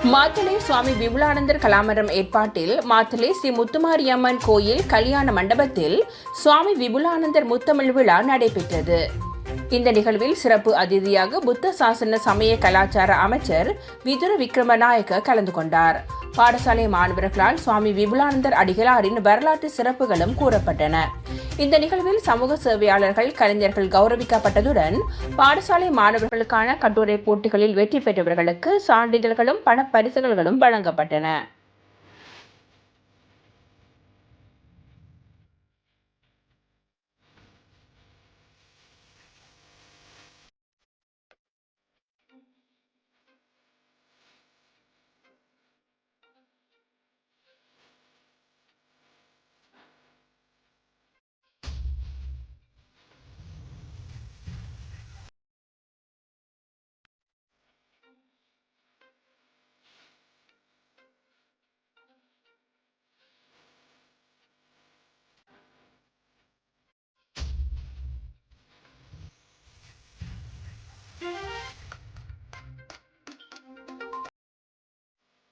மாத்தளை சுவாமி விபுலானந்தர் கலாமரம் ஏற்பாட்டில் மாத்தளை ஸ்ரீ முத்துமாரியம்மன் கோயில் கல்யாண மண்டபத்தில் சுவாமி விபுலானந்தர் முத்தமிழ் விழா நடைபெற்றது. இந்த நிகழ்வில் சிறப்பு அதிதியாக புத்த சாசன சமய கலாச்சார அமைச்சர் விதுர விக்ரமநாயக்க கலந்து கொண்டார். பாடசாலை மாணவர்களால் சுவாமி விபுலானந்தர் அடிகளாரின் வரலாற்று சிறப்புகளும் கூறப்பட்டன. இந்த நிகழ்வில் சமூக சேவையாளர்கள், கலைஞர்கள் கௌரவிக்கப்பட்டதுடன் பாடசாலை மாணவர்களுக்கான கட்டுரை போட்டிகளில் வெற்றி பெற்றவர்களுக்கு சான்றிதழ்களும் பணப்பரிசுகளும் வழங்கப்பட்டன.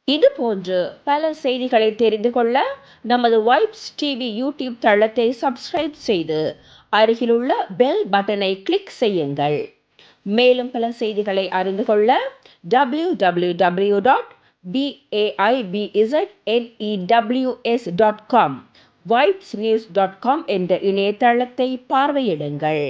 இதுபோன்று பல செய்திகளை தெரிந்து கொள்ள நமது வைப்ஸ் டிவி யூடியூப் தளத்தை சப்ஸ்கிரைப் செய்து அருகிலுள்ள பெல் பட்டனை கிளிக் செய்யுங்கள். மேலும் பல செய்திகளை அறிந்து கொள்ள www.baibznews.com, vibesnews.com என்ற இணையதளத்தை பார்வையிடுங்கள்.